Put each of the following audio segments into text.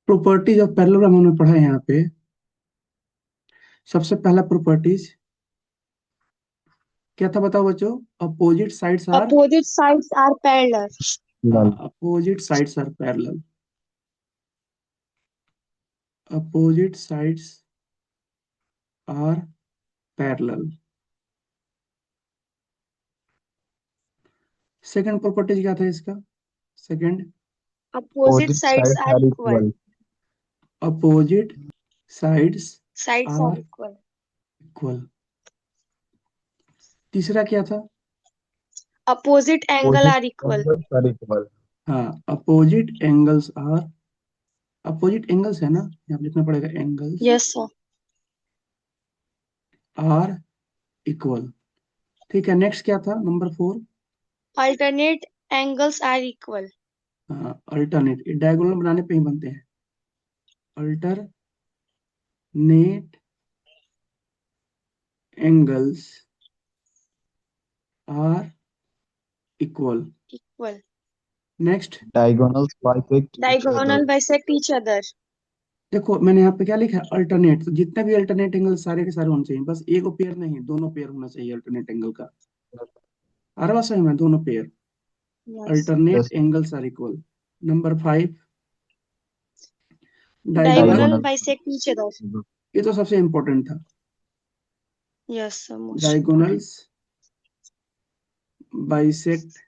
Properties of parallelogram हमने पढ़ा है यहाँ पे। सबसे पहला प्रॉपर्टीज क्या था बताओ बच्चों? Opposite sides are, Opposite sides are parallel. नल। Opposite sides are parallel. Opposite sides are parallel. Second properties क्या था इसका? Second, Opposite opposite sides sides are are equal. Equal. Opposite sides Sides are are equal. Equal. तीसरा क्या था? Opposite angle opposite are equal. Angles are equal. हाँ, opposite angles are, opposite angles है ना, यहाँ पे लिखना पड़ेगा angles Yes, sir. Are equal. ठीक है, नेक्स्ट क्या था number 4? Alternate angles are equal. हाँ, अल्टरनेट, डायगोनल बनाने पे ही बनते हैं। Alternate angles are equal. Equal. Next, diagonals bisect each other. Diagonal bisect each other. देखो मैंने यहाँ पे क्या लिखा है, अल्टरनेट, तो जितने भी अल्टरनेट एंगल सारे के सारे होने चाहिए, बस एक पेयर नहीं, दोनों पेयर होना चाहिए अल्टरनेट एंगल का। हर बात सही में दोनों pair. Yes. Alternate yes. Angles are equal. Number 5, diagonal. Diagonal diagonal. bisect each other. ये तो सबसे इंपॉर्टेंट था। Yes, sir. Most important. Diagonals bisect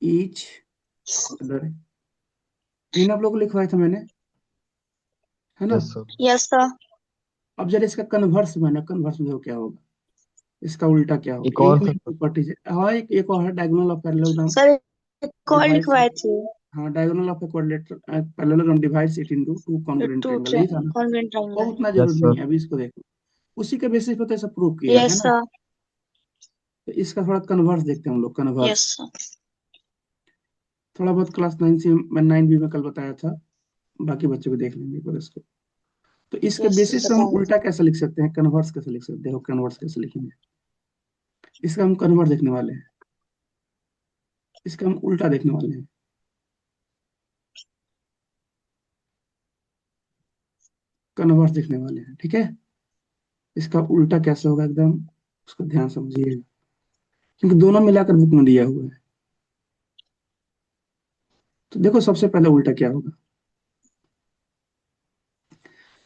each other. तीन आप लोग को लिखवाया था मैंने, है ना? Yes sir. Yes, sir. अब जरा इसका कन्वर्स में ना, कन्वर्स में देखो क्या होगा, इसका उल्टा क्या होगा। एक एक और में था। प्रॉपर्टीज है, हाँ, एक और है, diagonal of parallelogram Sir, call divides. लिखवाए थे. हाँ, diagonal of a quadrilateral parallelogram divides it into two congruent Two triangle, यही था ना? congruent और triangle. उतना यस जरूरी नहीं सर। है, अभी इसको देखो। उसी के बेसिस पर तो सब प्रूव किया है Yes, ना? sir. तो इसका थोड़ा कन्वर्स देखते हैं हम लोग, कन्वर्स। Yes, sir. थोड़ा बहुत क्लास 9 से, मैं 9 भी में कल बताया था, बाकी बच्चे भी देख लेंगे पर इसको। तो इसके Yes, sir. बेसिस पे हम बताया उल्टा था. कैसे लिख सकते हैं, कन्वर्स कैसे लिख सकते हैं? देखो कन्वर्स कैसे लिखेंगे, इसका हम कन्वर्स देखने वाले हैं, इसका हम उल्टा देखने वाले हैं। कन्वर्स देखने वाले हैं, ठीक है? इसका उल्टा कैसे होगा एकदम, उसको ध्यान समझिएगा, क्योंकि दोनों मिलाकर बुक में दिया हुआ है। तो देखो सबसे पहले उल्टा क्या होगा।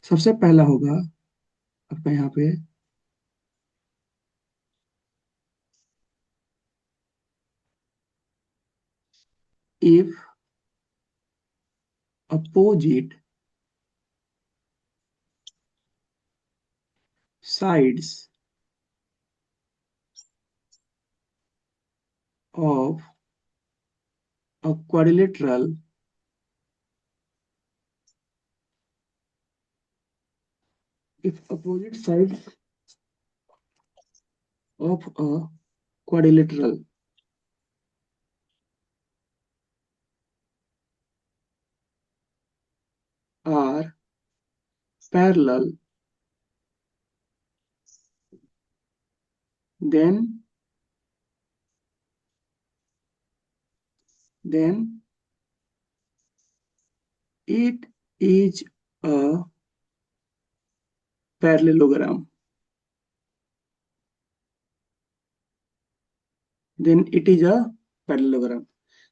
सबसे पहला होगा आपका यहाँ पे, if opposite sides of a quadrilateral if opposite sides of a quadrilateral are parallel, then then it is a parallelogram. Then it is a parallelogram.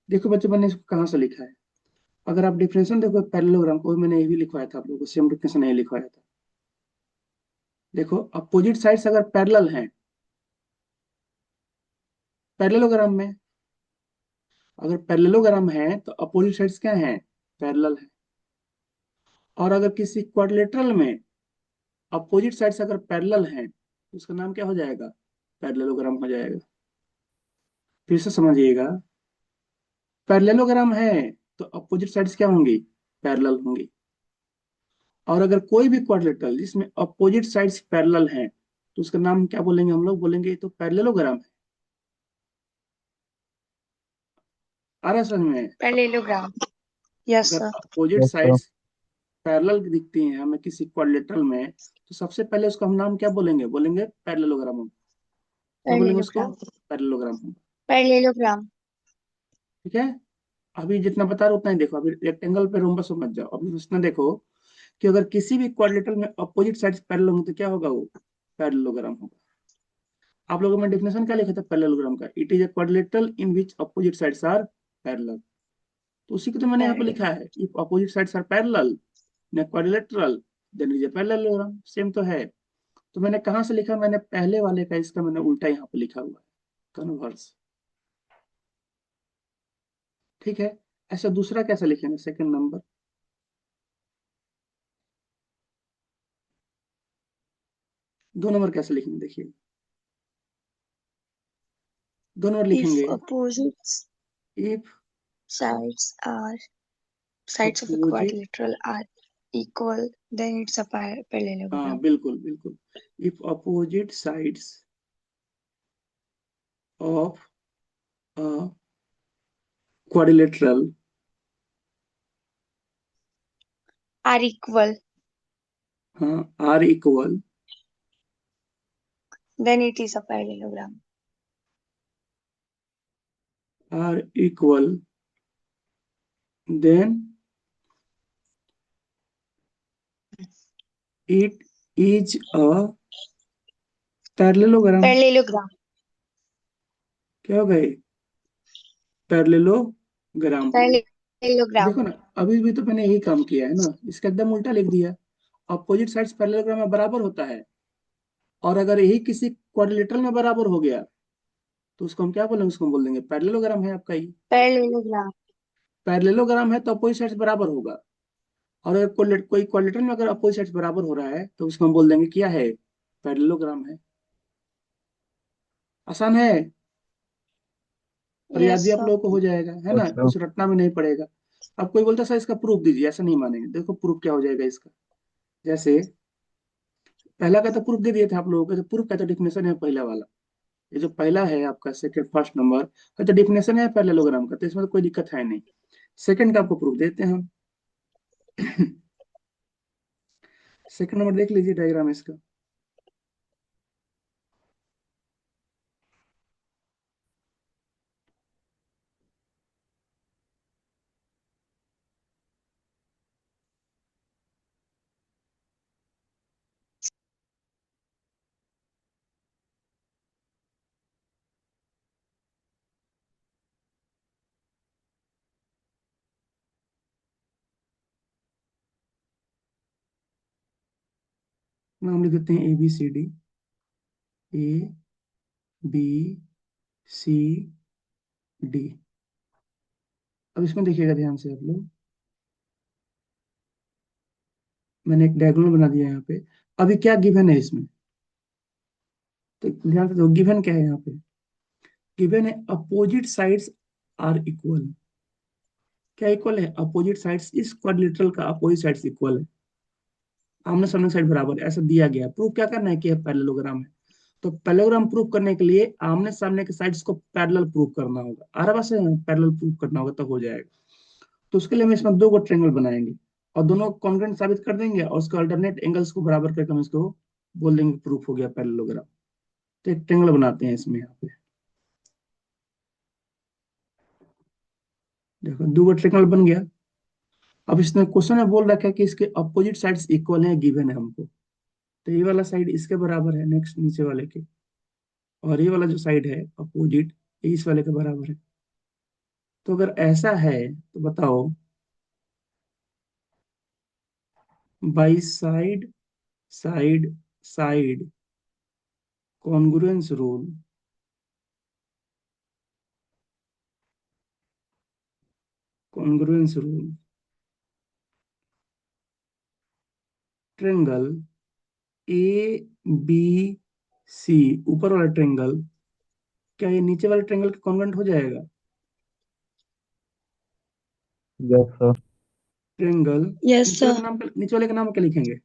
देखो बच्चों, मैंने इसको कहाँ से लिखा है? अगर आप डिफरेंशियल देखो पैरेललोग्राम को, मैंने ये भी लिखवाया था आप लोगों को, सेम डिफरेंशियल नहीं लिखवाया था। देखो अपोजिट साइड्स अगर पैरेलल हैं पैरेललोग्राम में, अगर पैरेललोग्राम है तो अपोजिट साइड्स क्या हैं? पैरेलल है। और अगर किसी क्वाड्रिलेटरल में अपोजिट साइड्स अगर पैरेलल हैं तो उसका नाम क्या हो जाएगा? पैरेललोग्राम हो जाएगा। फिर से समझिएगा, पैरेललोग्राम है तो अपोजिट साइड्स क्या होंगी? पैरेलल होंगी। और अगर कोई भी क्वाड्रिलेटरल जिसमें अपोजिट साइड्स पैरेलल हैं तो उसका नाम क्या बोलेंगे? हम लोग बोलेंगे ये तो पैरेललोग्राम है। आ रहा है समझ में? Parallelogram. Yes, अगर sir. Opposite yes sir. Sides parallel दिखती हैं हमें किसी क्वाड्रिलेटरल में, तो सबसे पहले उसका हम नाम क्या बोलेंगे? बोलेंगे पैरेललोग्राम। क्या बोलेंगे उसको? Parallelogram. पैरेललोग्राम। Parallelogram. ठीक है? अभी जितना बता रहा हूं उतना ही देखो, अभी रेक्टेंगल पे रोम्बस मत जाओ, अभी उसमें देखो कि अगर किसी भी क्वाड्रिलेटरल में अपोजिट साइड्स पैरेलल होंगे तो क्या होगा, वो पैरेललोग्राम होगा। आप लोगों में डेफिनेशन क्या लिखा था पैरेललोग्राम का, it is a quadrilateral in which opposite sides are parallel. तो उसी को तो मैंने यहाँ पे पैरेलल। लिखा है, if opposite sides are parallel in quadrilateral then is a parallelogram, same तो है। तो मैंने कहाँ से लिखा, मैंने पहले वाले का इसका मैंने उल्टा यहाँ पे लिखा हुआ है, कन्वर्स। ठीक है, ऐसा दूसरा कैसे लिखेंगे, सेकंड नंबर, दो नंबर कैसे लिखेंगे देखिए, दो नंबर If लिखेंगे, opposite if sides are sides of a opposite, quadrilateral are equal, then it's a हाँ parallelogram. बिल्कुल बिल्कुल, if opposite sides of a quadrilateral Are equal, हाँ are equal, then it is a parallelogram. Are equal then it is a parallelogram. Parallelogram. क्या हो गए, parallelogram हो गया। Parallelogram. देखो ना, अभी भी तो मैंने यही काम किया है ना, इसका एकदम उल्टा लिख दिया। अपोजिट साइड्स पैरेललोग्राम में बराबर होता है, और अगर यही किसी क्वाड्रिलेटरल में बराबर हो गया तो उसको हम क्या बोलेंगे, उसको हम बोल देंगे पैरेललोग्राम है आपका ये। Parallelogram. पैरेललोग्राम है तो अपोजिट साइड्स बराबर होगा, और अगर कोई क्वाड्रिलेटरल में अगर अपोजिट साइड्स बराबर हो रहा है तो उसको हम बोल देंगे क्या है, पैरेललोग्राम है। आसान है, और याद Yes, भी आप sir. लोगों को हो जाएगा, है ना, Yes, sir. कुछ रटना भी नहीं पड़ेगा। अब कोई बोलता है सर इसका प्रूफ दीजिए, ऐसा नहीं मानेंगे, देखो प्रूफ क्या हो जाएगा इसका। जैसे पहला का तो प्रूफ दे दिए थे आप लोगों को, तो प्रूफ का तो डिफिनेशन है पहला वाला, ये जो पहला है आपका सेकंड फर्स्ट नंबर का तो डिफिनेशन है पैरेललोग्राम का, तो इसमें तो कोई दिक्कत है नहीं। सेकंड का आपको प्रूफ देते हैं हम। सेकंड नंबर देख लीजिए डायग्राम इसका। नाम लिख देते हैं A B C D, A B C D. अब इसमें देखिएगा ध्यान से आप लोग, मैंने एक डायग्राम बना दिया यहाँ पे। अभी क्या गिवन है इसमें, तो ध्यान से देखो गिवन क्या है यहाँ पे, गिवन है अपोजिट साइड्स आर इक्वल। क्या इक्वल है, अपोजिट साइड्स, इस क्वाड्रिलेटरल का अपोजिट साइड्स इक्वल है, आमने सामने साइड बराबर है, ऐसा दिया गया। प्रूफ क्या करना है कि पैरेललोग्राम है, तो पैरेललोग्राम प्रूफ करने के लिए आमने सामने के साइड्स को पैरेलल प्रूफ करना होगा, आराम से पैरेलल प्रूफ करना होगा तब हो जाएगा। तो उसके लिए हम इसमें दो गो ट्रायंगल बनाएंगे और दोनों कॉन्ग्रुएंट साबित कर देंगे, और उसके अल्टरनेट एंगल्स को बराबर करके हम इसको बोल देंगे प्रूफ हो गया पैरेललोग्राम। तो एक ट्रायंगल बनाते हैं इसमें, यहाँ पे देखो दो गो ट्रायंगल बन गया। अब इसने क्वेश्चन में बोल रखा है कि इसके अपोजिट साइड्स इक्वल हैं, गिवन है हमको। तो ये वाला साइड इसके बराबर है, नेक्स्ट नीचे वाले के, और ये वाला जो साइड है अपोजिट, ये इस वाले के बराबर है। तो अगर ऐसा है तो बताओ, by side side side congruence rule, congruence rule triangle A B C, ऊपर वाला ट्रायंगल, क्या ये नीचे वाले ट्रायंगल के कॉन्ग्रुएंट हो जाएगा। Yes, sir. Triangle, Yes, sir. नीचे वाले का नाम क्या लिखेंगे,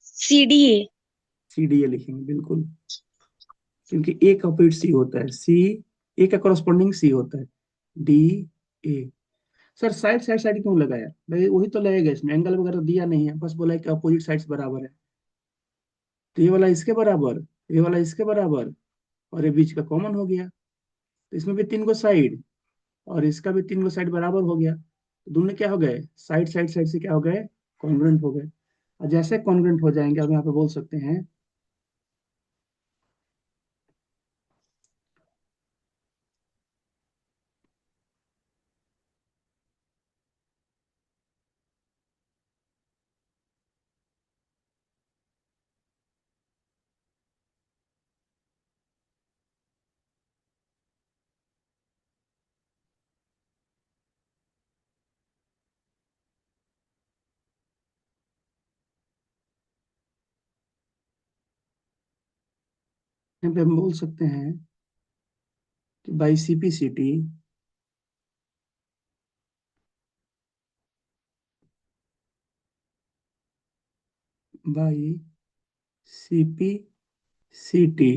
CDA. सी डी ए लिखेंगे बिल्कुल, क्योंकि ए का अपोजिट सी होता है, सी ए का कॉरस्पॉन्डिंग सी होता है, D A. Sir side side side क्यों लगाया भाई, वही तो लगेगा, इसमें एंगल वगैरह दिया नहीं है, बस बोला है कि अपोजिट साइड्स बराबर है। तो ये वाला इसके बराबर, ये वाला इसके बराबर, और ये बीच का कॉमन हो गया, तो इसमें भी तीन को साइड, और इसका भी तीनों साइड बराबर हो गया, तो दोनों क्या हो गए, साइड साइड साइड से क्या हो गए, कॉन्ग्रुएंट हो गए। और जैसे कॉन्ग्रुएंट हो जाएंगे अब यहाँ पे बोल सकते हैं यहाँ पे हम बोल सकते हैं कि बाई सीपीसीटी बाई सीपीसीटी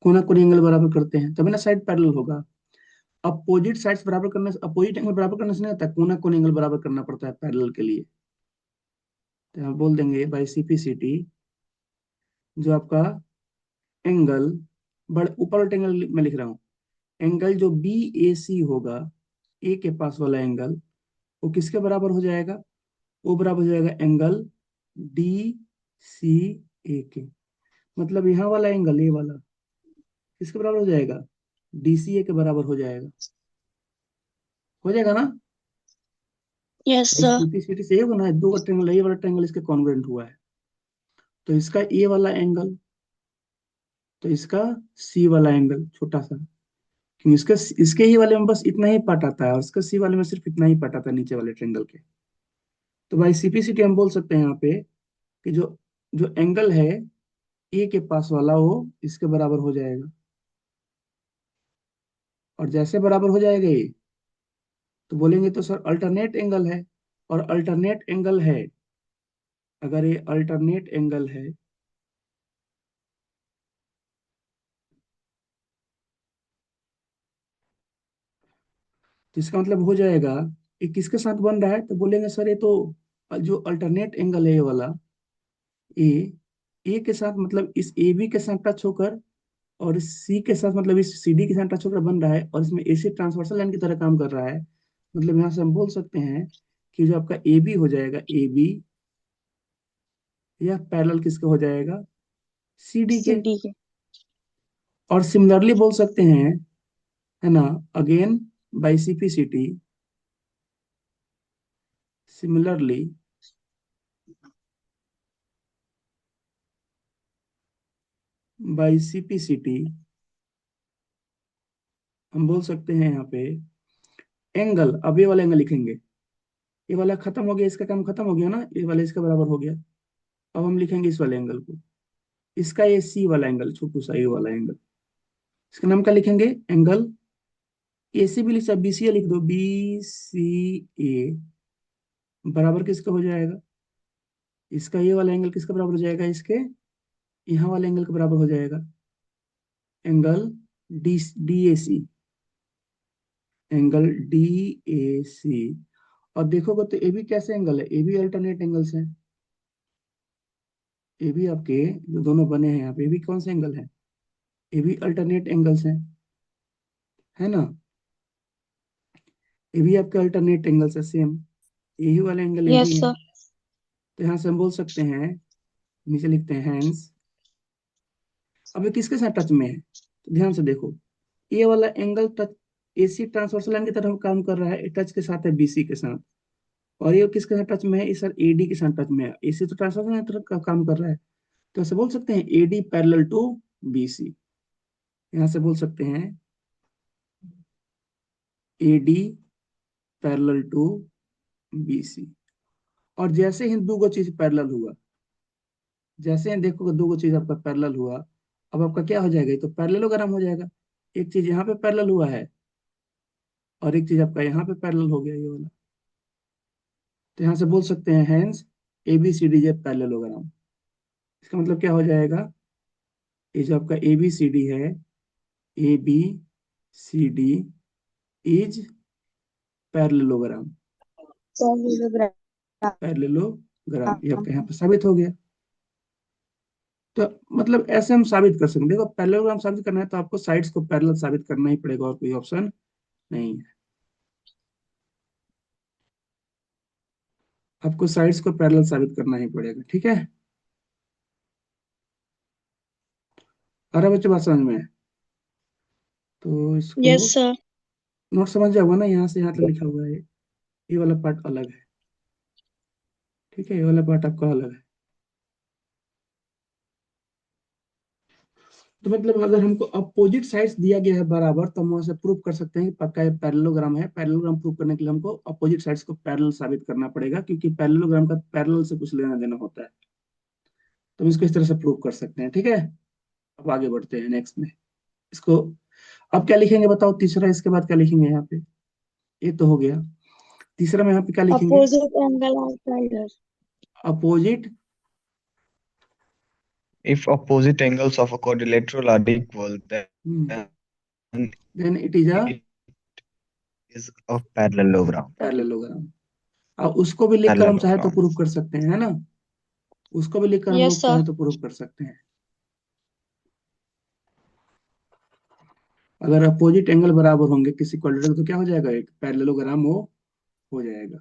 कोना कोनी एंगल बराबर करते हैं तभी ना साइड पैरेलल होगा। अपोजिट साइड्स बराबर करने से, अपोजिट एंगल बराबर करने से नहीं होता, कोना कोनी एंगल बराबर करना पड़ता है पैरेलल के लिए। तो हम बोल देंगे बाई सीपीसीटी जो आपका एंगल, बड़े ऊपर वाले एंगल में लिख रहा हूँ, एंगल जो बी ए सी होगा, ए के पास वाला एंगल, वो किसके बराबर हो जाएगा, वो बराबर हो जाएगा एंगल डी सी ए के। मतलब यहाँ वाला एंगल, ये वाला किसके बराबर हो जाएगा, डी सी ए के बराबर हो जाएगा ना। Yes, भाई sir. सीपी सीटी से ये बना है, दो का ट्रायंगल, ये वाला ट्रायंगल इसके कॉन्ग्रुएंट हुआ है, तो इसका ए वाला एंगल, तो इसका सी वाला एंगल छोटा सा, क्योंकि इसका, इसके ही वाले में बस इतना ही पार्ट आता है और इसका सी वाले में सिर्फ इतना ही पार्ट आता है नीचे वाले ट्रायंगल के। तो भाई सीपीसीटी हम बोल सकते हैं यहाँ पे कि जो जो एंगल है ए के पास वाला वो इसके बराबर हो जाएगा। और जैसे बराबर हो जाएगा ये, तो बोलेंगे तो सर अल्टरनेट एंगल है, और अल्टरनेट एंगल है, अगर ये अल्टरनेट एंगल है तो इसका मतलब हो जाएगा ये किसके साथ बन रहा है, तो बोलेंगे सर ये तो जो अल्टरनेट एंगल है ये वाला, ए ए के साथ मतलब इस ए बी के साथ टच होकर, और इस सी के साथ मतलब इस सी डी के साथ टच होकर बन रहा है, और इसमें एसी ट्रांसवर्सल लाइन की तरह काम कर रहा है। मतलब यहाँ से हम बोल सकते हैं कि जो आपका ए बी हो जाएगा, ए बी यह पैरेलल किसके हो जाएगा, सी डी के। CD के. और सिमिलरली बोल सकते हैं, है ना, again by CPCT, similarly by CPCT हम बोल सकते हैं यहाँ पे एंगल, अब ये वाला एंगल लिखेंगे, ये वाला खत्म हो गया, इसका काम खत्म हो गया ना, ये वाला इसके बराबर हो गया। अब हम लिखेंगे इस वाले एंगल को, इसका ये सी वाला एंगल, छोटू सा ये वाला एंगल, इसका नाम क्या लिखेंगे, एंगल ए सी भी लिख सकते, बी सी ए लिख दो, बी सी ए बराबर किसका हो जाएगा, इसका ये वाला एंगल किसका बराबर हो जाएगा, इसके यहाँ वाले एंगल के बराबर हो जाएगा, angle D D A C, angle D A C. और देखोगे तो ए भी कैसे एंगल है, ए भी अल्टरनेट एंगल्स है, ए भी आपके जो दोनों बने हैं यहाँ पे, ए भी कौन से एंगल है, ये भी अल्टरनेट एंगल्स हैं, है ना, ये भी आपके अल्टरनेट एंगल्स है सेम, यही वाले एंगल ये भी Yes, है। sir. तो यहाँ से हम बोल सकते हैं, नीचे लिखते हैं हैंस, अब ये किसके साथ टच में है, तो ध्यान से देखो, ये वाला angle touch AC transversal line की तरफ काम कर रहा है, टच के साथ है बीसी के साथ, और ये किसके साथ टच में है, ये सर एडी के साथ टच में है, एसी तो ट्रांसवर्सल लाइन की तरफ का काम कर रहा है, तो ऐसे बोल सकते हैं एडी पैरेलल टू बीसी। यहाँ से बोल सकते हैं एडी पैरेलल टू बीसी। और जैसे ही दो गो चीज पैरेलल हुआ, जैसे ही देखोगे दो गो चीज आपका पैरेलल हुआ, अब आपका क्या हो जाएगा, ये तो पैरेललोग्राम हो जाएगा, एक चीज यहाँ पे पैरेलल हुआ है और एक चीज आपका यहाँ पे पैरेलल हो गया, ये वाला। तो यहाँ से बोल सकते हैं hence A B C D जे पैरेललोग्राम। इसका मतलब क्या हो जाएगा, ये जो आपका ए बी सी डी है, A B C D is parallelogram, Parallelogram. Parallelogram ये आपका यहाँ पे साबित हो गया। तो मतलब ऐसे हम साबित कर सकते हैं, देखो पैरेललोग्राम साबित करना है तो आपको साइड्स को पैरेलल साबित करना ही पड़ेगा, और कोई ऑप्शन नहीं है। आपको साइड्स को पैरेलल साबित करना ही पड़ेगा, ठीक है। अरे बच्चे बात समझ में है? तो इसको Yes, sir. नोट समझ जाओगे ना, यहाँ से यहाँ तक लिखा हुआ है, ये वाला पार्ट अलग है, ठीक है, ये वाला पार्ट आपका अलग है। तो मतलब अगर हमको अपोजिट साइड्स दिया गया है बराबर, तो हम वहां से प्रूव कर सकते हैं कि पक्का ये पैरेललोग्राम है। पैरेललोग्राम प्रूव करने के लिए हमको अपोजिट साइड्स को पैरेलल साबित करना पड़ेगा, क्योंकि पैरेललोग्राम का पैरेलल से कुछ लेना देना होता है। तो हम इसको इस तरह से प्रूव कर सकते हैं, ठीक है। अब आगे बढ़ते हैं नेक्स्ट में। इसको अब क्या लिखेंगे बताओ, तीसरा इसके बाद क्या लिखेंगे यहाँ पे? ये तो हो गया। तीसरा में यहाँ पे क्या लिखेंगे? Opposite angle are parallel. Opposite If opposite angles of a quadrilateral are equal, then then it is a it is a parallelogram. Parallelogram. अब उसको भी लिखकर हम चाहे तो Parallelogram. प्रूव कर सकते हैं, है ना। उसको भी लिखकर हम Yes, लोग sir. चाहे तो प्रूव कर सकते हैं। अगर अपोजिट एंगल बराबर होंगे किसी क्वाड्रेटिक, तो क्या हो जाएगा? एक पैरेललोग्राम हो जाएगा।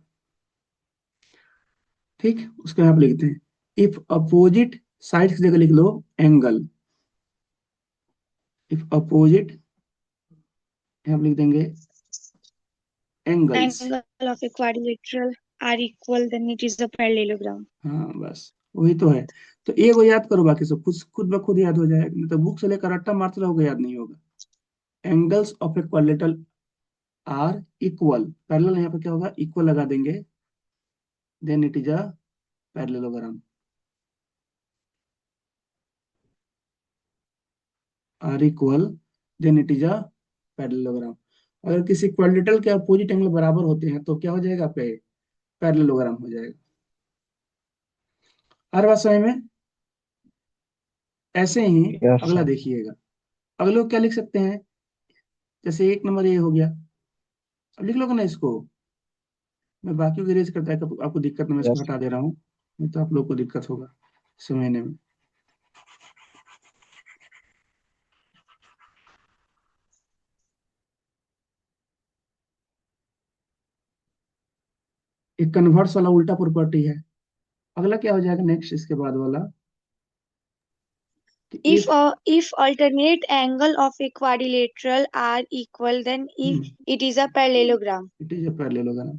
ठीक, उसको यहाँ पे लिखते हैं, इफ अपोजिट साइड की जगह लिख लो एंगल। इफ अपोजिट, यहाँ पे लिख देंगे angles. Angle of a quadrilateral are equal, then it is a parallelogram. हाँ बस वही तो है। तो एक वो याद करो, बाकी सब खुद खुद ब खुद याद हो जाएगा, नहीं तो बुक से लेकर रट्टा मारते रहोगे, याद नहीं होगा। Angles of a quadrilateral are equal, parallel यहाँ पे क्या होगा? इक्वल लगा देंगे, then it is a parallelogram. Are equal, then it is a parallelogram. अगर किसी क्वाड्रिलेटरल के अपोजिट एंगल बराबर होते हैं तो क्या हो जाएगा? पे पैरेललोग्राम हो जाएगा। हर बात समझ में? ऐसे ही Yes, अगला sir. देखिएगा। अगले को क्या लिख सकते हैं? जैसे एक नंबर ये हो गया, अब लिख लोगे ना इसको। मैं बाकी को इरेज करता है, आपको दिक्कत नहीं, मैं इसको Yes, हटा sir. दे रहा हूँ, नहीं तो आप लोग को दिक्कत होगा समझने में। एक कन्वर्स वाला उल्टा प्रॉपर्टी है। अगला क्या हो जाएगा नेक्स्ट इसके बाद वाला, कि If if if alternate angle of a quadrilateral are equal, then it is a parallelogram. It is a parallelogram.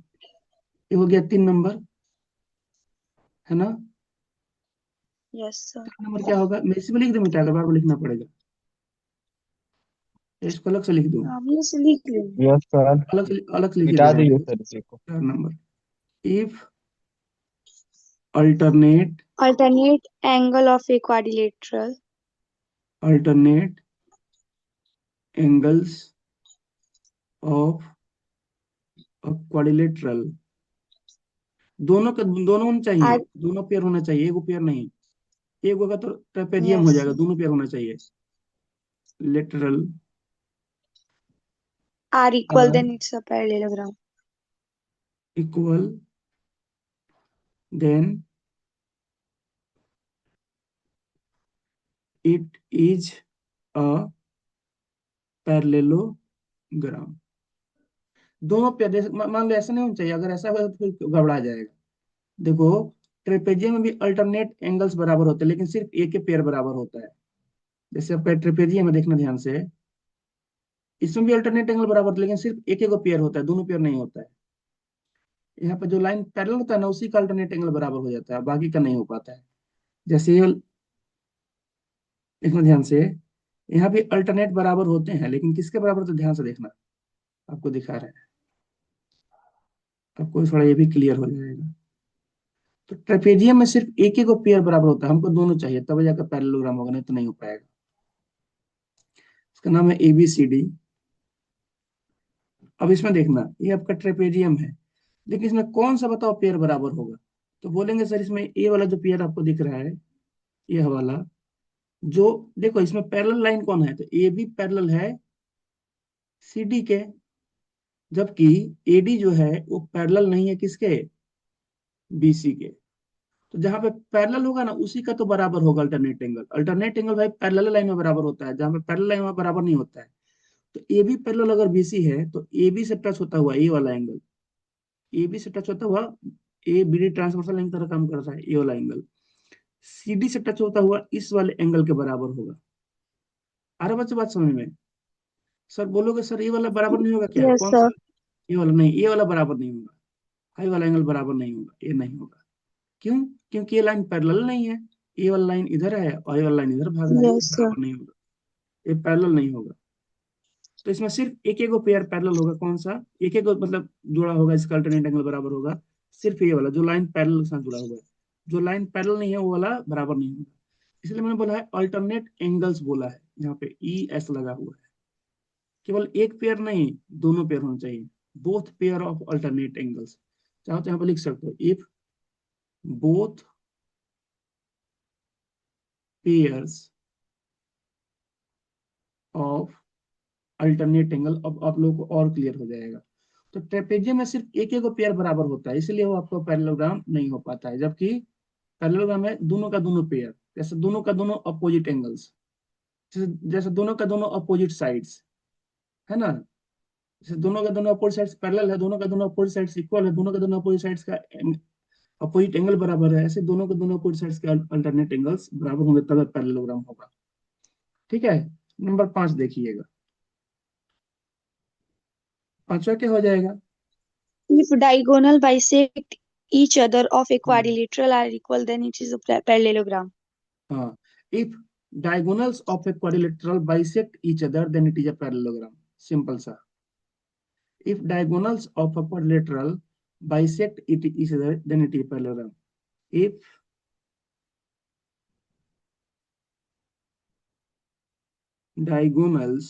ये हो गया 3 नंबर, है ना। Yes, sir. 4 नंबर क्या होगा? मैं इसी में लिख दूं, मिटा कर बार बार लिखना पड़ेगा? या इसको अलग से लिख दूं? हम ये से लिख लेंगे. Yes, sir. अलग से लिखिए मिटा जरा दीजिए इसको। सर इसी को. 4 number, if alternate Alternate angle of a quadrilateral alternate angles of quadrilateral, दोनों होना चाहिए, are दोनों पेयर होना चाहिए, एगो पेयर नहीं। एक होगा तो ट्रेपेजियम हो yes, जाएगा, दोनों पेयर होना चाहिए। Lateral are equal, are then it's a parallelogram. Equal, then it is a parallelogram. दोनों पेयर मान लो ऐसा नहीं होना चाहिए, अगर ऐसा होगा तो फिर गड़बड़ा जाएगा। देखो, ट्रेपेजियम में भी अल्टरनेट एंगल्स बराबर होते हैं, लेकिन सिर्फ एक के पेयर बराबर होता है। जैसे आपका ट्रेपेजियम में देखना ध्यान से, इसमें भी अल्टरनेट एंगल बराबर होता है, लेकिन सिर्फ एक एक पेयर होता है, दोनों पेयर नहीं होता है। यहाँ पर जो लाइन पैरेलल होता है ना, उसी का अल्टरनेट एंगल बराबर हो जाता है, बाकी का नहीं हो पाता है। जैसे ये देखना ध्यान से, यहाँ भी अल्टरनेट बराबर होते हैं, लेकिन किसके बराबर? तो ध्यान से देखना, आपको दिखा रहे हैं, आपको थोड़ा ये भी क्लियर हो जाएगा। तो ट्रेपेजियम में सिर्फ एक ही को पेयर बराबर होता है, हमको दोनों चाहिए, तब जाकर पैरेललोग्राम होगा, नहीं तो नहीं हो पाएगा। इसका नाम है ABCD। अब इसमें देखना, ये आपका ट्रेपेजियम है, लेकिन इसमें कौन सा बताओ पेयर बराबर होगा? तो बोलेंगे सर इसमें ए वाला जो पेयर आपको दिख रहा है, ये वाला, जो देखो इसमें पैरेलल लाइन कौन है? तो ए बी पैरेलल है CD के, जबकि AD जो है वो पैरेलल नहीं है किसके? BC के। तो जहां पे पैरेलल होगा ना, उसी का तो बराबर होगा अल्टरनेट एंगल। अल्टरनेट एंगल भाई पैरेलल लाइन में बराबर होता है, जहां पे पैरेलल लाइन में बराबर नहीं होता है। तो ए बी पैरेलल अगर बीसी है तो ए बी से टच होता हुआ ये वाला एंगल, ए बी से टच होता हुआ A B D transversal line की तरह काम कर रहा है, ये वाला एंगल सी डी से टच होता हुआ इस वाले एंगल के बराबर होगा। आ रहा बच्चे बात समझ में? सर बोलोगे सर ये वाला बराबर नहीं होगा क्या, यस कौन सा? सर। ये वाला नहीं, ये वाला बराबर नहीं होगा, हाई वाला एंगल बराबर नहीं होगा, ये नहीं होगा। क्यों? क्योंकि ये लाइन पैरेलल नहीं है, ये वाला लाइन इधर है और ये वाला लाइन इधर भाग रहा है, ये यस सर। बराबर नहीं होगा, ये पैरेलल नहीं होगा। तो इसमें सिर्फ एक एक पेयर पैरेलल होगा, कौन सा? एक एक मतलब जुड़ा होगा, इसका अल्टरनेट एंगल बराबर होगा, सिर्फ ये वाला जो लाइन पैरेलल के साथ जुड़ा हुआ है। जो लाइन पैरेलल नहीं है वो वाला बराबर नहीं होगा। इसलिए मैंने बोला है अल्टरनेट एंगल्स बोला है, यहाँ पे ई एस लगा हुआ है। केवल एक पेयर नहीं, दोनों पेयर होना चाहिए, both pair of alternate angles. चाहो तो यहाँ पे लिख सकते हो, if both pairs of alternate angle. अब आप लोगों को और क्लियर हो जाएगा। तो ट्रेपेजियम में सिर्फ एक एक पेयर बराबर होता है, इसलिए वो आपको पैरेललोग्राम नहीं हो पाता है, जबकि पैरेललोग्राम में दोनों का दोनों पेयर, जैसे दोनों का दोनों अपोजिट एंगल्स, जैसे जैसे दोनों का दोनों अपोजिट साइड्स, है ना? जैसे दोनों का दोनों अपोजिट साइड्स पैरेलल है, दोनों का दोनों अपोजिट साइड्स इक्वल है, दोनों का दोनों अपोजिट साइड्स का अपोजिट एंगल बराबर है, ऐसे दोनों के दोनों अपोजिट साइड्स के अल्टरनेट एंगल्स बराबर होंगे तब पैरेललोग्राम होगा। ठीक है, नंबर 5 देखिएगा, पांचवा क्या हो जाएगा? If diagonal bisect each other of a quadrilateral are equal, then it is a parallelogram. हाँ, if diagonals of a quadrilateral bisect each other then it is a parallelogram. Simple सा, if diagonals of a quadrilateral bisect it each other then it is a parallelogram. If diagonals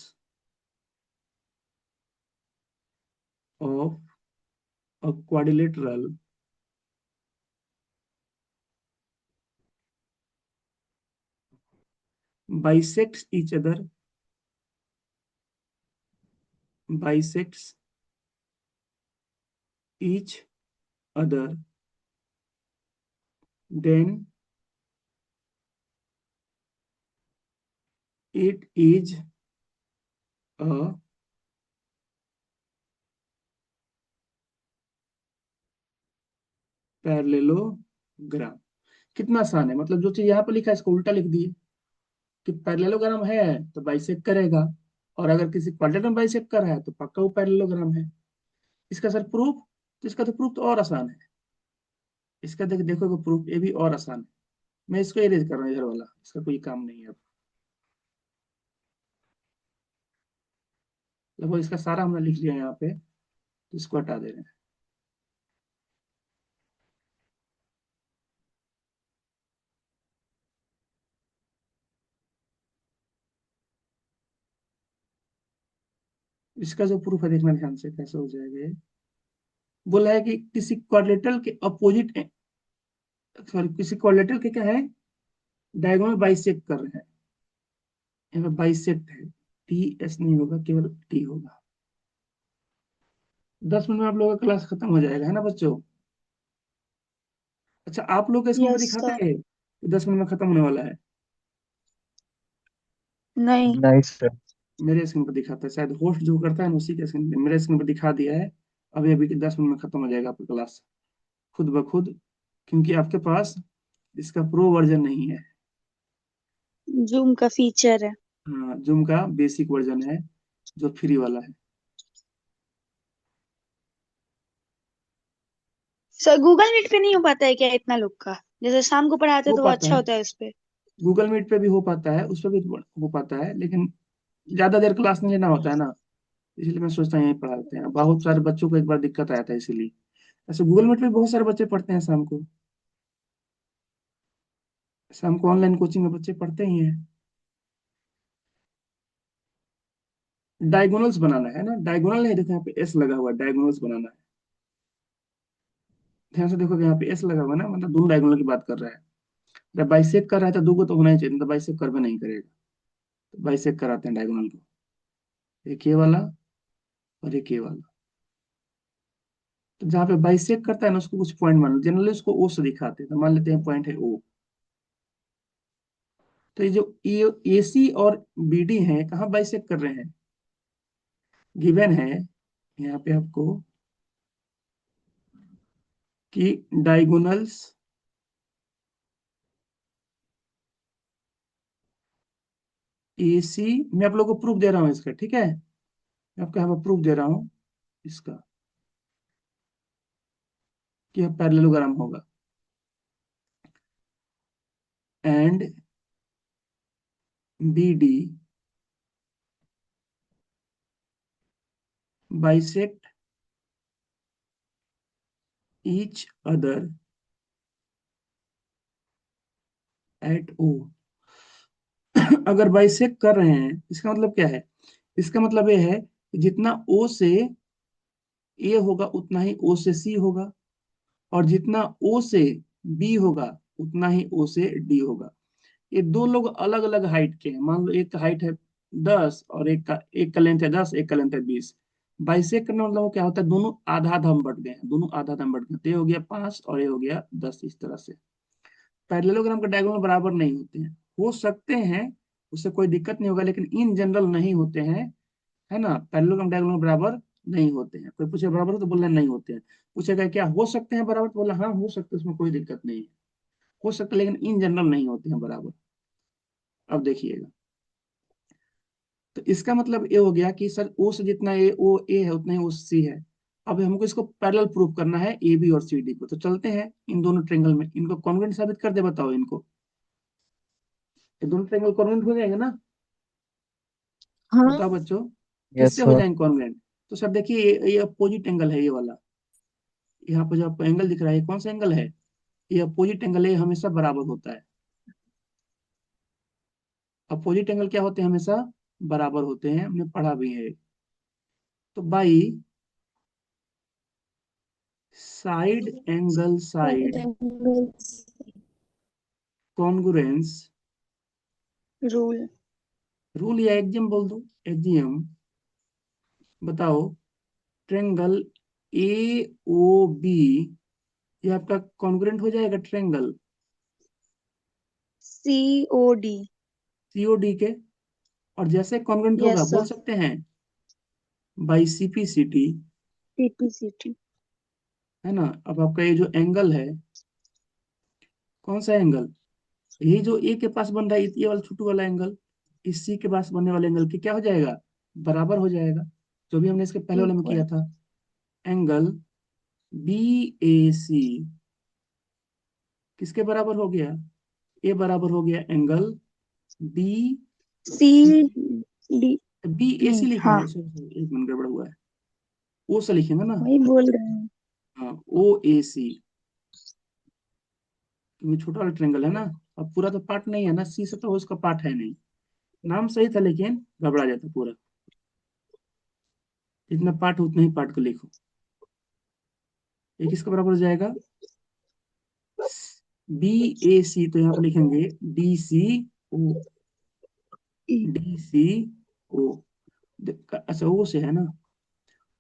of a quadrilateral bisects each other, bisects each other, then it is a parallelogram. कितना आसान है, मतलब जो चीज यहाँ पे लिखा है इसको उल्टा लिख दिए कि पैरेललोग्राम है तो बाइसेक्ट करेगा, और अगर किसी क्वाड्रेटर में बाइसेक्ट कर रहा है तो पक्का वो पैरेललोग्राम है। इसका सर प्रूफ, तो इसका तो प्रूफ तो और आसान है। इसका देखो प्रूफ ये भी और आसान है। मैं इसको इरेज कर रहा हूँ इधर वाला, इसका कोई काम नहीं है अब। लगभग इसका सारा हमने लिख लिया यहाँ पे, तो इसको हटा दे रहे हैं। इसका जो प्रूफ है देखना ध्यान से कैसे हो जाएगा ये। बोला है कि किसी क्वाड्रेटल के अपोजिट, सॉरी किसी क्वाड्रेटल के क्या है, डायगोनल बाइसेक्ट कर रहे हैं, यहाँ पे बाइसेक्ट है, टी एस नहीं होगा, केवल टी होगा। 10 मिनट में आप लोगों का क्लास खत्म हो जाएगा, है ना बच्चों? अच्छा, आप लोग का स्क्रीन पर यस दिखाता सर। है कि 10 मिनट में खत्म होने वाला है? नहीं। Nice sir. मेरे स्क्रीन पर दिखाता है, शायद होस्ट जो करता है ना उसी के स्क्रीन, मेरे स्क्रीन पर दिखा दिया है अभी अभी कि 10 मिनट में खत्म हो जाएगा आपका क्लास, खुद ब खुद, क्योंकि आपके पास इसका प्रो वर्जन नहीं है। जूम का फीचर है। हाँ, जूम का बेसिक वर्जन है जो फ्री वाला है। सर गूगल मीट पे नहीं हो पाता है क्या इतना लोग का? जैसे शाम को पढ़ाते हो तो वो पाता अच्छा है, होता है उस पे। गूगल मीट पे भी हो पाता है, उस पर भी हो पाता है, लेकिन ज्यादा देर क्लास नहीं लेना होता है ना, इसलिए मैं सोचता हूँ यहीं पढ़ा देते हैं। बहुत सारे बच्चों को एक बार दिक्कत आया था इसीलिए। ऐसे गूगल मीट पे बहुत सारे बच्चे पढ़ते हैं शाम को, शाम को ऑनलाइन कोचिंग में बच्चे पढ़ते ही हैं। डायगोनल्स बनाना है ना, डायगोनल नहीं, देखो यहाँ पे एस लगा हुआ है, डायगोनल्स बनाना है। ध्यान से देखो कि यहाँ पे एस लगा हुआ है ना, मतलब दोनों डायगोनल की बात कर रहा है। जब बाइसेक कर रहा है तो दो को तो होना ही चाहिए, नहीं तो बाइसेक कर भी नहीं करेगा। तो बाइसेक कराते हैं डायगोनल को, एक ये वाला और एक ये वाला। तो जहाँ पे बाइसेक करता है ना उसको कुछ पॉइंट मान लो, जनरली उसको ओ से दिखाते हैं, तो मान लेते हैं पॉइंट है ओ। तो ये जो ए सी और बी डी है कहाँ बाइसेक कर रहे हैं? गिवन है यहाँ पे आपको कि डायगोनल्स AC, मैं आप लोगों को प्रूफ दे रहा हूँ इसका, ठीक है, मैं आपको यहाँ पर प्रूफ दे रहा हूँ इसका कि यह पैरेललोग्राम होगा। And BD bisect each other at O। अगर बाइसेक्ट कर रहे हैं इसका मतलब क्या है? इसका मतलब ये है कि जितना O से A होगा उतना ही O से C होगा, और जितना O से B होगा उतना ही O से D होगा। ये दो लोग अलग अलग हाइट के हैं, मान लो एक का हाइट है 10 और एक का लेंथ है 10, एक का लेंथ है 20। बाइसेक्ट करना मतलब वो क्या होता है, दोनों आधा आधा हम बढ़ गए हैं, दोनों आधा आधा हम बढ़ गए हैं। तो ये हो गया 5 और ये हो गया 10, इस तरह से। पैरेललोग्राम के डायगोनल बराबर नहीं होते हैं, हो सकते हैं, उससे कोई दिक्कत नहीं होगा, लेकिन इन जनरल नहीं होते हैं, है ना। पैरेललोग्राम डायगोनल बराबर नहीं होते हैं। कोई पूछे बराबर हो तो बोलना नहीं होते हैं, पूछेगा क्या हो सकते हैं बराबर तो बोला हाँ हो सकते हैं, उसमें कोई दिक्कत नहीं है, हो सकता है, लेकिन इन जनरल नहीं होते हैं बराबर। अब देखिएगा, तो इसका मतलब ये हो गया कि सर ओ से जितना ए है उतना ही ओ सी है। अब हमको इसको पैरेलल प्रूव करना है ए बी और सी डी को, तो चलते हैं इन दोनों ट्रेंगल में, इनको कॉन्ग्रुएंट साबित कर दे, बताओ इनको, ये दोनों ट्रेंगल कॉन्ग्रुएंट हो जाएंगे ना? हाँ। बताओ बच्चों, यस किससे हो सर। जाएंगे कॉन्ग्रुएंट? तो सर देखिए ये अपोजिट एंगल है, ये वाला, यहाँ पर जो आपको एंगल दिख रहा है ये कौन सा एंगल है? ये अपोजिट एंगल है, ये हमेशा बराबर होता है। अपोजिट एंगल क्या होते हैं? हमेशा बराबर होते हैं, हमने पढ़ा भी है। तो by side angle side congruence rule. Rule या एक्जियम बोल दो, एक्जियम, बताओ ट्रेंगल ए ओ बी, ये आपका कॉन्ग्रुएंट हो जाएगा ट्रेंगल COD। सीओडी के। और जैसे कॉन्ग्रुएंट होगा यस बोल सर। सकते हैं बाई CPCT, CPCT। है ना। अब आपका ये जो एंगल है, कौन सा एंगल? ये जो ए के पास बन रहा है, ये वाला छोटू वाला एंगल, इस सी के पास बनने वाले एंगल के क्या हो जाएगा? बराबर हो जाएगा, जो भी हमने इसके पहले वाले में इक्वल। किया था। एंगल BAC किसके बराबर हो गया? ए बराबर हो गया एंगल बी CD। BAC लिखा हाँ, है, sorry, एक मिनट गड़बड़ हुआ है, ओ से लिखेंगे ना। वही बोल रहे हैं। हाँ OAC, क्योंकि छोटा वाला ट्रेंगल है ना, अब पूरा तो पार्ट नहीं है ना, सी से तो उसका पार्ट है नहीं। नाम सही था लेकिन घबरा जाता पूरा, जितना पार्ट हो उतना ही पार्ट को लिखो। ये किसका बराबर हो जाएगा? BAC, तो यहाँ पे लिखेंगे DCO, DCO, अच्छा ओ से है ना,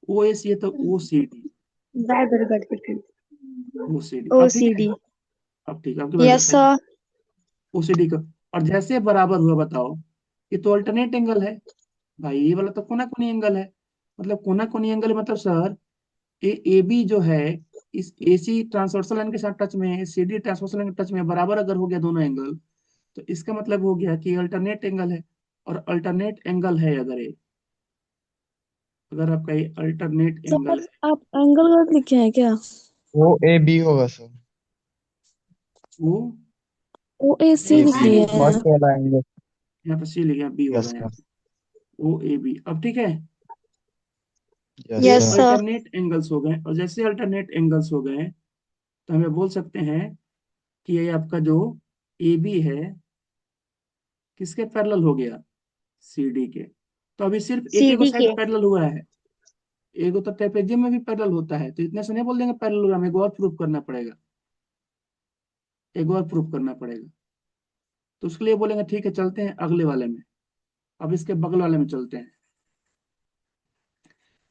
OAC है तो OCD, OCD। अब ठीक है, OCD। अब ठीक है, आपकी बात यस है सर। OCD का। और जैसे बराबर हुआ बताओ, ये तो अल्टरनेट एंगल है भाई, ये वाला तो कोना कोनी एंगल है। मतलब कोना कोनी एंगल मतलब सर, ये AB जो है इस AC ट्रांसवर्सल लाइन के साथ टच में है, CD ट्रांसवर्सल लाइन के टच में है, बराबर अगर हो गया दोनों एंगल, तो इसका मतलब हो गया कि अल्टरनेट एंगल है। और अल्टरनेट एंगल है अगर ये, अगर आपका ये अल्टरनेट एंगल सर है, आप एंगल गलत लिखे हैं क्या? वो ए बी होगा सर। वो ओ ए सी ए लिख बी, दिए हैं। फर्स्ट वाला एंगल। यहाँ पे C लिखा, B होगा यस यहाँ सर। पे OAB। अब ठीक है, यस ये yes sir. Sir. Alternate angles हो गए, और जैसे अल्टरनेट एंगल्स हो गए तो हमें बोल सकते हैं कि ये आपका जो AB है किसके पैरेलल हो गया? CD के। तो अभी सिर्फ एक एक CD के। साइड पैरेलल हुआ है, एगो तो ट्रेपेजियम में भी पैरेलल होता है, तो इतने से नहीं बोल देंगे पैरेललोग्राम, एक और प्रूफ करना पड़ेगा, एक और प्रूफ करना पड़ेगा। तो उसके लिए बोलेंगे ठीक है चलते हैं अगले वाले में। अब इसके बगल वाले में चलते हैं,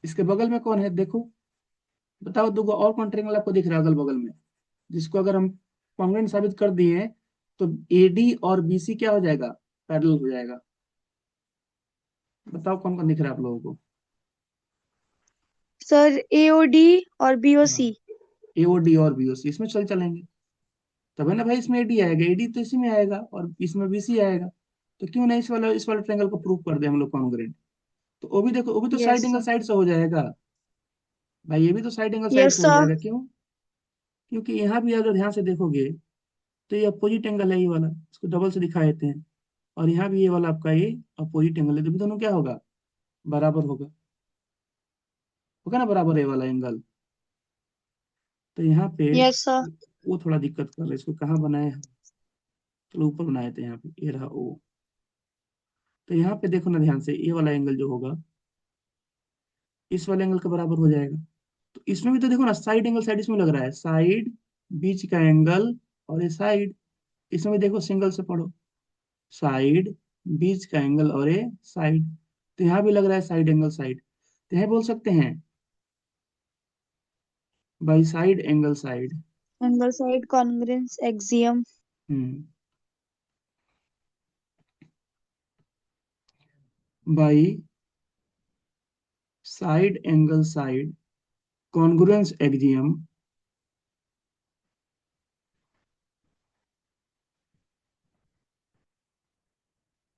इसके बगल में कौन है देखो, बताओ दो और कौन ट्रेंगल आपको दिख रहा है अगल बगल में, जिसको अगर हम कॉन्ग्रुएंट साबित कर दिए तो AD और BC क्या हो जाएगा? पैरेलल हो जाएगा। बताओ कौन कौन दिख रहा है आप लोगों को? सर AOD और BOC। AOD और BOC इसमें चलेंगे, तब है ना भाई, इसमें AD आएगा, AD तो इसी में आएगा और इसमें BC आएगा। तो क्यों नहीं इस वाले ट्रायंगल को प्रूव कर दे हम लोग कॉन्ग्रुएंट। तो वो भी देखो, वो भी तो side yes angle sir. Side से हो जाएगा भाई, ये भी तो साइड एंगल साइड यस से हो सर। जाएगा। क्यों? क्योंकि यहाँ भी अगर ध्यान से देखोगे तो ये अपोजिट एंगल है, ये वाला, इसको डबल से दिखा देते हैं। और यहाँ भी ये वाला आपका ये अपोजिट एंगल है, तो भी दोनों क्या होगा, बराबर होगा। होगा ना बराबर ये वाला एंगल। तो यहाँ पे यस सर। वो थोड़ा दिक्कत कर रहा है, इसको कहाँ बनाए हम, चलो ऊपर बनाए थे, यहाँ पे ये रहा ओ। तो यहाँ पे देखो ना ध्यान से, ये वाला एंगल जो होगा इस वाले एंगल के बराबर हो जाएगा। तो इसमें भी तो देखो ना, साइड एंगल साइड इसमें लग रहा है, साइड बीच का एंगल और ये साइड। इसमें भी देखो, सिंगल से पढ़ो, साइड बीच का एंगल और ये साइड। तो यहाँ भी लग रहा है साइड एंगल साइड, तो यह बोल सकते हैं by side angle side. Angle side congruence axiom. Hmm by side angle side congruence axiom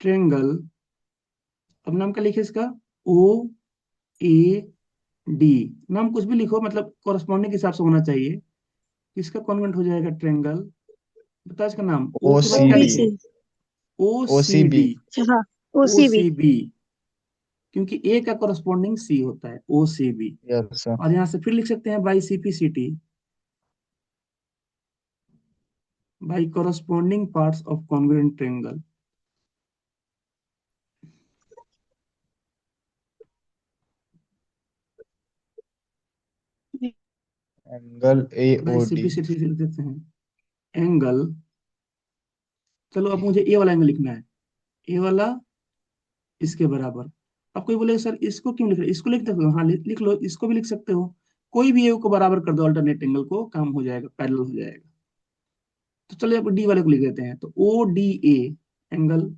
triangle. अब नाम क्या लिखे इसका, OAD। नाम कुछ भी लिखो, मतलब कॉरेस्पॉन्डिंग के हिसाब से होना चाहिए। किसका कॉन्वेंट हो जाएगा, ट्रेंगल। बताओ इसका नाम, O के बाद क्या OCB, लिखे, OBC। OCD। OCB। हाँ, OCB। OCB, क्योंकि A का कॉरेस्पॉन्डिंग C होता है, OCB। Yes, sir. और यहाँ से फिर लिख सकते हैं by CPCT, by corresponding parts of congruent triangle. Angle by AOD. CPCT लिख देते हैं एंगल। चलो अब मुझे ए वाला एंगल लिखना है, ए वाला इसके बराबर। अब कोई बोलेगा सर इसको क्यों लिख रहे, इसको लिख सकते हो, हाँ लिख लो, इसको भी लिख सकते हो। कोई भी ए को बराबर कर दो अल्टरनेट एंगल को, काम हो जाएगा, पैरेलल हो जाएगा। तो चलिए अब डी वाले को लिख देते हैं, तो ODA एंगल,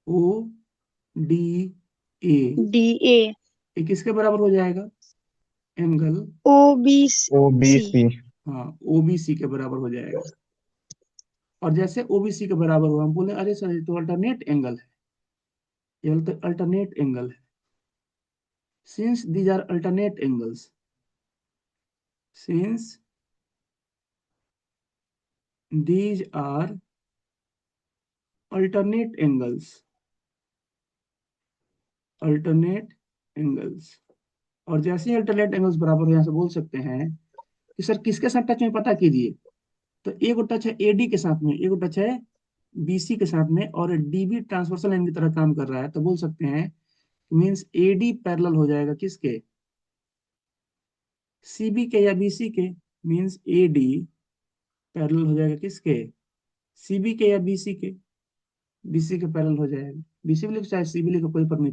ODA DA। ये किसके बराबर हो जाएगा, एंगल, OBC। OBC. हाँ OBC के बराबर हो जाएगा। और जैसे OBC के बराबर हुआ, हम बोले अरे सर ये तो अल्टरनेट एंगल है, ये तो अल्टरनेट एंगल है। Since these are alternate angles, since these are alternate angles, alternate angles। और जैसे ही अल्टरनेट एंगल्स बराबर हो, यहाँ से बोल सकते हैं कि सर किसके साथ टच में, पता कीजिए। तो एक टच है AD के साथ में, एक टच है BC के साथ में, और DB ट्रांसवर्सल लाइन की तरह काम कर रहा है। तो बोल सकते हैं मीन्स AD पैरेलल हो जाएगा किसके, CB के या BC के। मीन्स AD पैरेलल हो जाएगा किसके, CB के या BC के। BC के पैरेलल हो जाएगा, BC भी लिखो चाहे CB लिखो, कोई फर्क नहीं